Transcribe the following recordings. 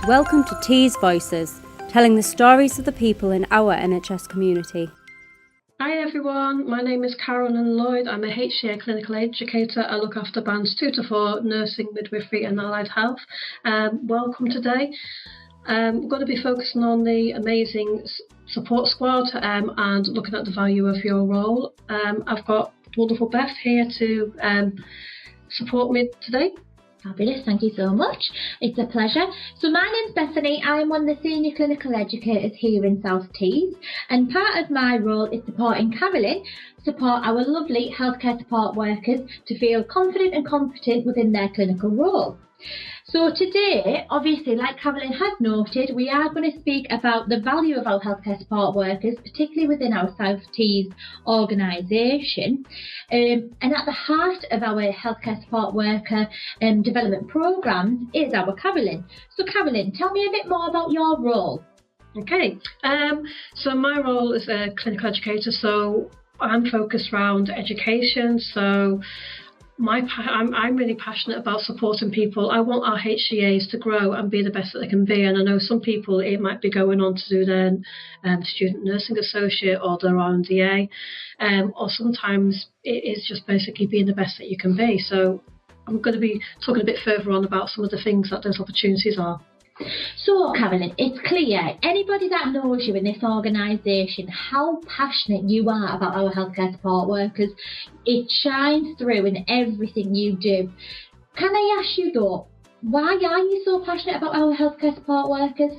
Welcome to T's Voices, telling the stories of the people in our NHS community. Hi everyone, my name is Carolynn Lloyd. I'm a HCA clinical educator. I look after bands 2 to 4, nursing, midwifery and allied health. Welcome today. We're going to be focusing on the amazing support squad and looking at the value of your role. I've got wonderful Beth here to support me today. Fabulous, thank you so much. It's a pleasure. So my name's Bethany. I'm one of the senior clinical educators here in South Tees, and part of my role is supporting Carolynn support our lovely healthcare support workers to feel confident and competent within their clinical role. So today, obviously, like Carolynn has noted, we are going to speak about the value of our healthcare support workers, particularly within our South Tees organisation. And at the heart of our healthcare support worker development programmes is our Carolynn. So Carolynn, tell me a bit more about your role. Okay, so my role is a clinical educator, so I'm focused around education. So I'm really passionate about supporting people. I want our HCAs to grow and be the best that they can be. And I know some people, it might be going on to do their student nursing associate or their RNDA, or sometimes it is just basically being the best that you can be. So I'm going to be talking a bit further on about some of the things that those opportunities are. So, Carolynn, it's clear, anybody that knows you in this organisation, how passionate you are about our healthcare support workers, it shines through in everything you do. Can I ask you though, why are you so passionate about our healthcare support workers?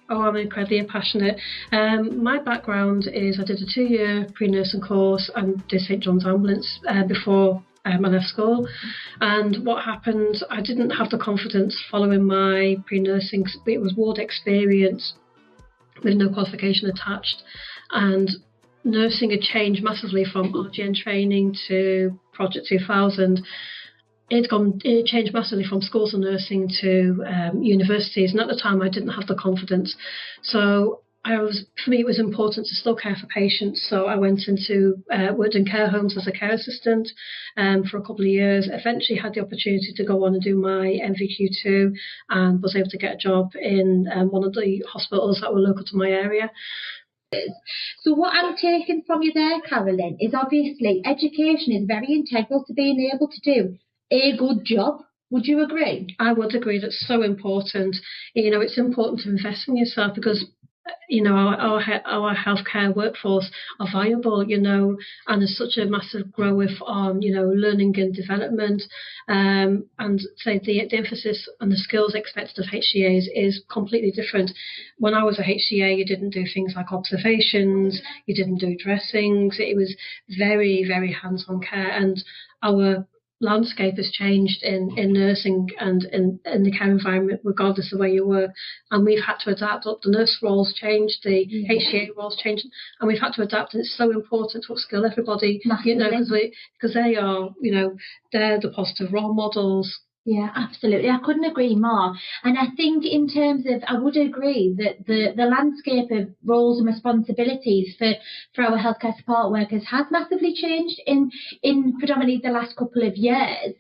Oh, I'm incredibly passionate. My background is I did a 2-year pre-nursing course and did St John's Ambulance before I left school. And what happened, I didn't have the confidence following my pre-nursing. It was ward experience with no qualification attached. And nursing had changed massively from RGN training to Project 2000. It changed massively from schools of nursing to universities, and at the time I didn't have the confidence. So for me it was important to still care for patients, so I went into worked in care homes as a care assistant for a couple of years. Eventually had the opportunity to go on and do my MVQ2 and was able to get a job in one of the hospitals that were local to my area. So what I'm taking from you there, Carolynn, is obviously education is very integral to being able to do a good job. Would you agree? I would agree. That's so important. You know, it's important to invest in yourself because, you know, our healthcare workforce are valuable, you know, and there's such a massive growth on, you know, learning and development. And say the emphasis on the skills expected of HCAs is completely different. When I was a HCA, you didn't do things like observations, you didn't do dressings. It was very, very hands-on care, and our landscape has changed in nursing and in the care environment, regardless of where you work. And we've had to adapt. The nurse roles changed, the HCA roles changed, and we've had to adapt. And it's so important to upskill everybody, you know, because they are, you know, they're the positive role models. Yeah, absolutely. I couldn't agree more. And I think in terms of, I would agree that the landscape of roles and responsibilities for our healthcare support workers has massively changed in predominantly the last couple of years.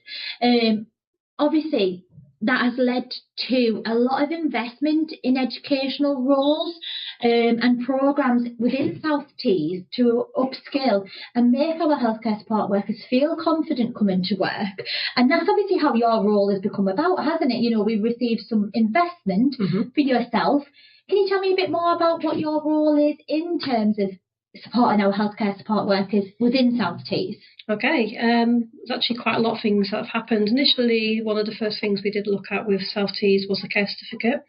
Obviously, that has led to a lot of investment in educational roles and programmes within South Tees to upskill and make our healthcare support workers feel confident coming to work. And that's obviously how your role has become about, hasn't it? You know, we've received some investment for yourself. Can you tell me a bit more about what your role is in terms of supporting our healthcare support workers within South Tees? Okay, there's actually quite a lot of things that have happened. Initially, one of the first things we did look at with South Tees was the care certificate.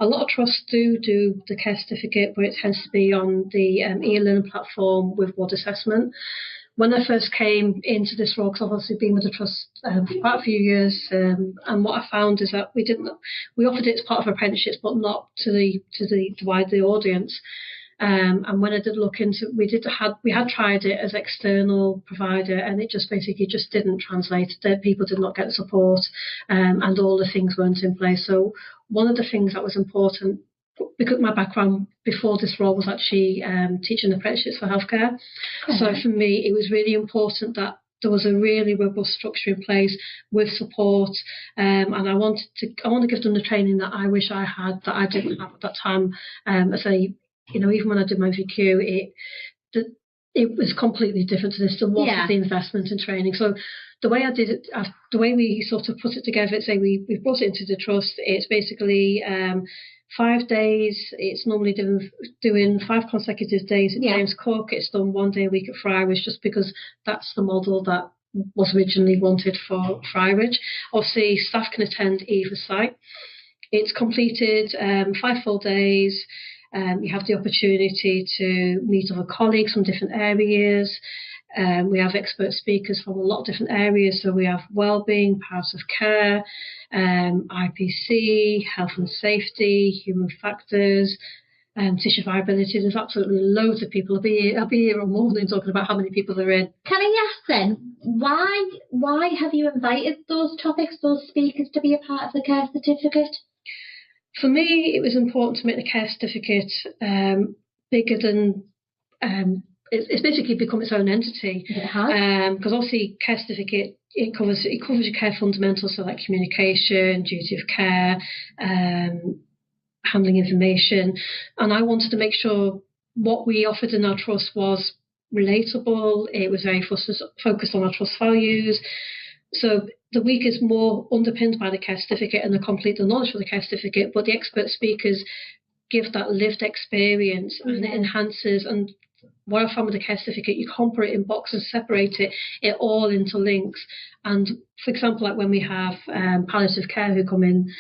A lot of trusts do the care certificate, but it tends to be on the e-learning platform with ward assessment. When I first came into this role, because I've obviously been with the trust for quite a few years, and what I found is that we offered it as part of apprenticeships, but not to the wider audience. And when I did look into, we had tried it as external provider, and it just basically didn't translate. The people did not get the support, and all the things weren't in place. So one of the things that was important, because my background before this role was actually teaching apprenticeships for healthcare. So for me, it was really important that there was a really robust structure in place with support, and I want to give them the training that I wish I had, that I didn't have at that time. As even when I did my VQ, it was completely different to this. There wasn't the investment in training. So the way I did it, the way we sort of put it together, say we brought it into the trust, it's basically 5 days. It's normally doing 5 consecutive days at James Cook. It's done 1 day a week at Friarage, just because that's the model that was originally wanted for Friarage. Obviously, staff can attend either site. It's completed 5 full days. You have the opportunity to meet other colleagues from different areas. We have expert speakers from a lot of different areas. So we have wellbeing, powers of care, IPC, health and safety, human factors, tissue viability. There's absolutely loads of people. I'll be here all morning talking about how many people are in. Can I ask then, why have you invited those topics, those speakers, to be a part of the care certificate? For me, it was important to make the care certificate bigger than it's basically become its own entity. Because obviously, care certificate it covers your care fundamentals, so like communication, duty of care, handling information, and I wanted to make sure what we offered in our trust was relatable. It was very focused on our trust values. So the week is more underpinned by the care certificate and the complete knowledge for the care certificate, but the expert speakers give that lived experience and it enhances. And what I found with the care certificate, you can't put it in boxes, separate it all interlinks. And for example, like when we have palliative care who come in,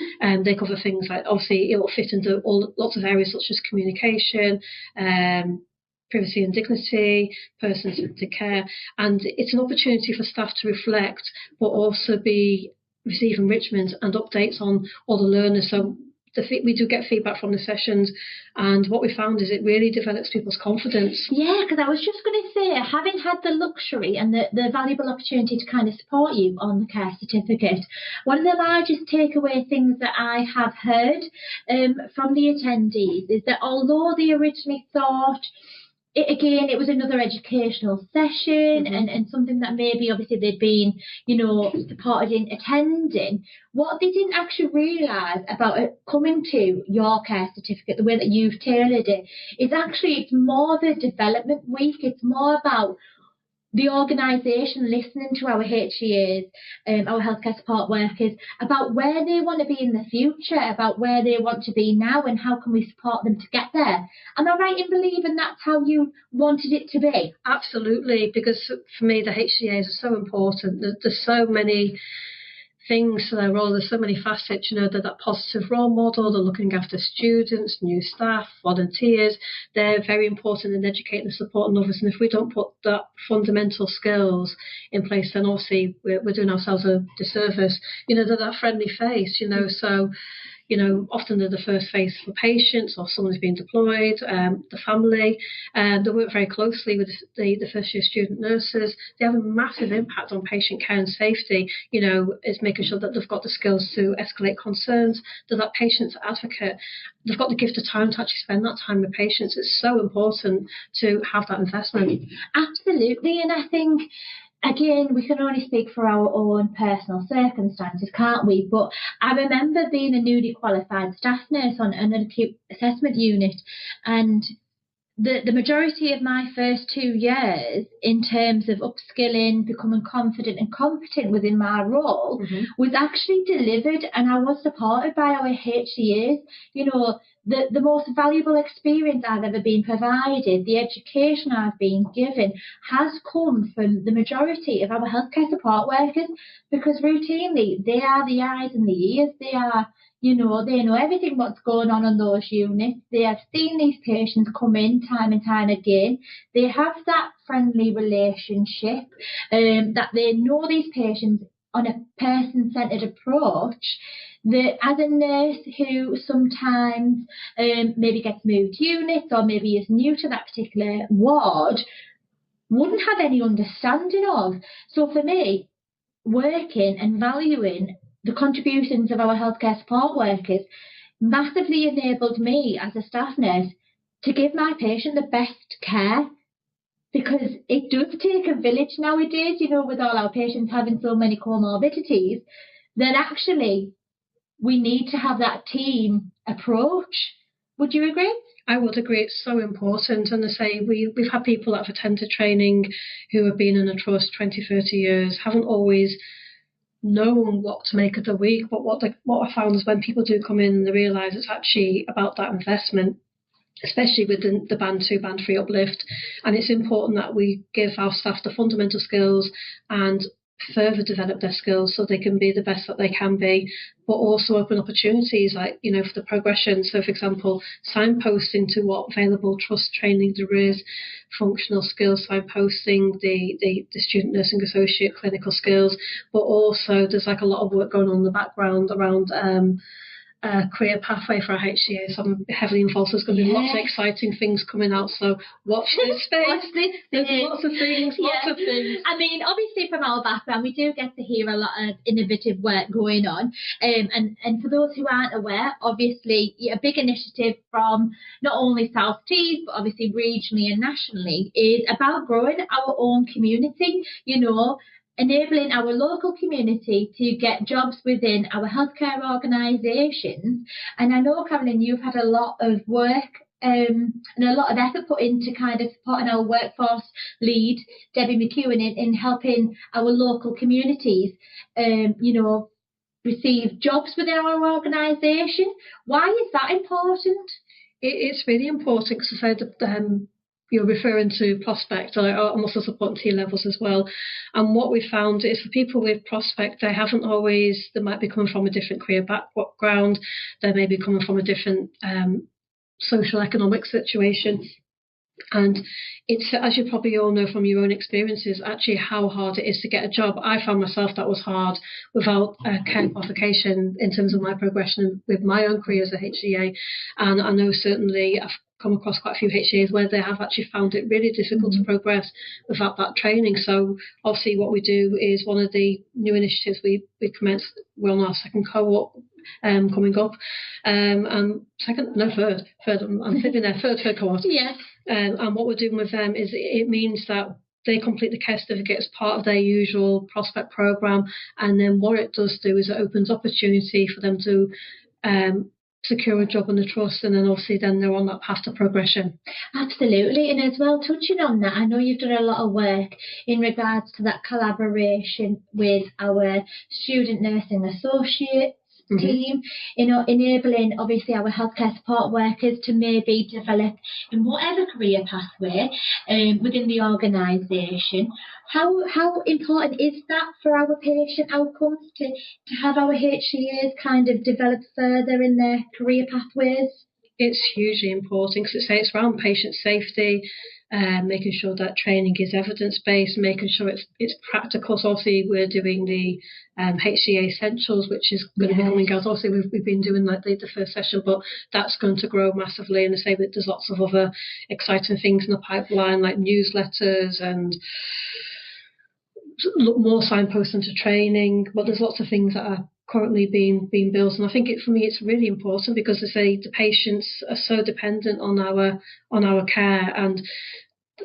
they cover things like, obviously it will fit into lots of areas such as communication, privacy and dignity, person-centred care, and it's an opportunity for staff to reflect, but also receive enrichment and updates on all the learners. So we do get feedback from the sessions, and what we found is it really develops people's confidence. Yeah, because I was just going to say, having had the luxury and the valuable opportunity to kind of support you on the care certificate, one of the largest takeaway things that I have heard from the attendees is that although they originally thought, it was another educational session and something that maybe obviously they'd been, supported in attending. What they didn't actually realise about it coming to your care certificate, the way that you've tailored it, is actually it's more of a development week. It's more about the organisation listening to our HCAs, our healthcare support workers, about where they want to be in the future, about where they want to be now and how can we support them to get there. Am I right in believing that's how you wanted it to be? Absolutely, because for me the HCAs are so important. There's so many things to their role. There's so many facets, they're that positive role model, they're looking after students, new staff, volunteers. They're very important in educating and supporting others, and if we don't put that fundamental skills in place, then obviously we're doing ourselves a disservice. They're that friendly face, so often they're the first face for patients or someone who's been deployed, the family, and they work very closely with the first year student nurses. They have a massive impact on patient care and safety. It's making sure that they've got the skills to escalate concerns, they're that patient's advocate. They've got the gift of time to actually spend that time with patients. It's so important to have that investment. Absolutely, and I think, again, we can only speak for our own personal circumstances, can't we? But I remember being a newly qualified staff nurse on an acute assessment unit, and the majority of my first 2 years in terms of upskilling, becoming confident and competent within my role was actually delivered, and I was supported by our HCAs. The most valuable experience I've ever been provided, the education I've been given, has come from the majority of our healthcare support workers, because routinely they are the eyes and the ears. They are, they know everything what's going on those units. They have seen these patients come in time and time again. They have that friendly relationship, that they know these patients on a person-centred approach, that as a nurse who sometimes maybe gets moved units or maybe is new to that particular ward, wouldn't have any understanding of. So for me, working and valuing the contributions of our healthcare support workers massively enabled me as a staff nurse to give my patient the best care because it does take a village nowadays, you know, with all our patients having so many comorbidities, that actually we need to have that team approach. Would you agree? I would agree. It's so important. And I say we've had people that have attended training who have been in a trust 20, 30 years, haven't always known what to make of the week. But what I found is when people do come in and they realise it's actually about that investment, especially with the Band 2, Band 3 uplift. And it's important that we give our staff the fundamental skills and further develop their skills so they can be the best that they can be, but also open opportunities like, you know, for the progression. So, for example, signposting to what available trust training there is, functional skills signposting, the student nursing associate clinical skills, but also there's like a lot of work going on in the background around career pathway for our HCA. So I'm heavily involved. There's going to be lots of exciting things coming out. So watch this space. There's lots of things, lots of things. I mean, obviously from our background, we do get to hear a lot of innovative work going on. And for those who aren't aware, obviously a big initiative from not only South Tees, but obviously regionally and nationally is about growing our own community, you know, enabling our local community to get jobs within our healthcare organisations. And I know, Carolynn, you've had a lot of work and a lot of effort put into kind of supporting our workforce lead, Debbie McEwen, in helping our local communities, you know, receive jobs within our organisation. Why is that important? It's really important because I said you're referring to prospect. I'm also supporting T levels as well. And what we found is for people with prospect, they might be coming from a different career background. They may be coming from a different social economic situation. And it's, as you probably all know from your own experiences, actually how hard it is to get a job. I found myself that was hard without a care qualification in terms of my progression with my own career as a HCA. And I know certainly I've come across quite a few HCAs where they have actually found it really difficult to progress without that training. So obviously what we do is one of the new initiatives we commenced, we're on our second cohort coming up. Third, I'm thinking there, third cohort. Yeah. And what we're doing with them is it means that they complete the care certificate as part of their usual prospect programme. And then what it does do is it opens opportunity for them to secure a job in the trust, and then obviously then they're on that path to progression. Absolutely. And as well, touching on that, I know you've done a lot of work in regards to that collaboration with our student nursing associates team, you know, enabling obviously our healthcare support workers to maybe develop in whatever career pathway within the organisation. How important is that for our patient outcomes to have our HCAs kind of develop further in their career pathways? It's hugely important because it's around patient safety, making sure that training is evidence-based, making sure it's practical. So obviously we're doing the HCA Essentials, which is going to be coming out. Obviously we've been doing like the first session, but that's going to grow massively. And I say that there's lots of other exciting things in the pipeline, like newsletters and more signposting to training. But there's lots of things that are currently being built, and I think for me it's really important because they say the patients are so dependent on our care, and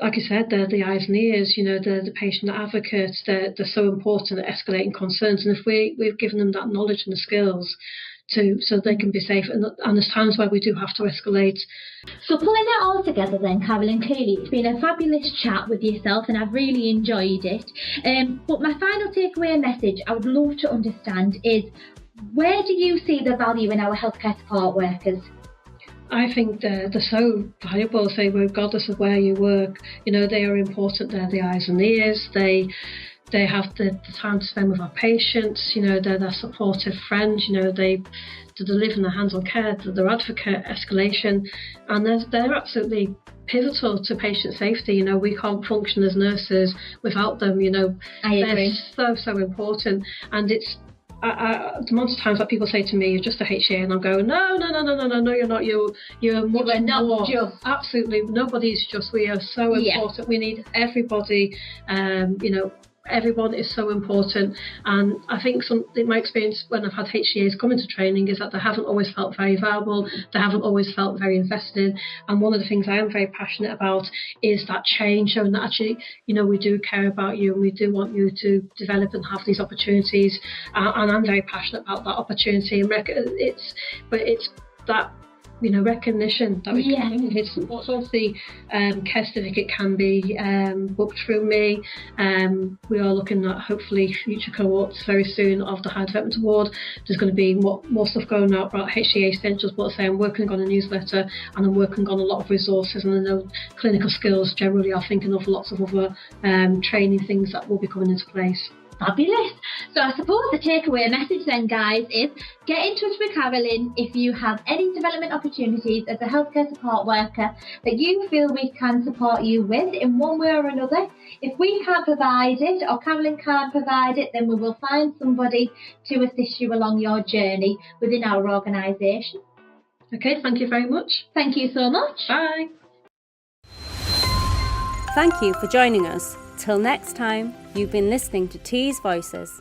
like I said, they're the eyes and ears, you know, they're the patient advocates, they're so important at escalating concerns, and if we've given them that knowledge and the skills so they can be safe, and there's times where we do have to escalate. So pulling it all together then, Carolynn, clearly it's been a fabulous chat with yourself and I've really enjoyed it. But my final takeaway message I would love to understand is, where do you see the value in our healthcare support workers? I think they're so valuable, say, regardless of where you work. You know, they are important. They're the eyes and ears. They have the time to spend with our patients. You know, they're their supportive friends. You know, they deliver their hands-on care, they're advocate, escalation, and they're absolutely pivotal to patient safety. You know, we can't function as nurses without them. You know, I agree. They're so important, and it's. The amount of times that people say to me, "You're just a HCA," and I'm going, "No, you're not. You're much more. Just. Absolutely, nobody's just. We are so important. We need everybody. You know, everyone is so important, and I think in my experience when I've had HCAs come into training is that they haven't always felt very valuable, they haven't always felt very invested in, and one of the things I am very passionate about is that change, showing that actually, you know, we do care about you and we do want you to develop and have these opportunities, and I'm very passionate about that opportunity, and it's that, you know, recognition that we can. It's what's of the care certificate can be booked through me. We are looking at hopefully future cohorts very soon of the High Development Award. There's going to be more stuff going out about HCA essentials, but I say I'm working on a newsletter and I'm working on a lot of resources, and I know clinical skills generally are thinking of lots of other training things that will be coming into place. Fabulous. So I suppose the takeaway message then, guys, is get in touch with Carolynn if you have any development opportunities as a healthcare support worker that you feel we can support you with in one way or another. If we can't provide it, or Carolynn can't provide it, then we will find somebody to assist you along your journey within our organisation. Okay, thank you very much. Thank you so much. Bye. Thank you for joining us. Till next time, you've been listening to T's Voices.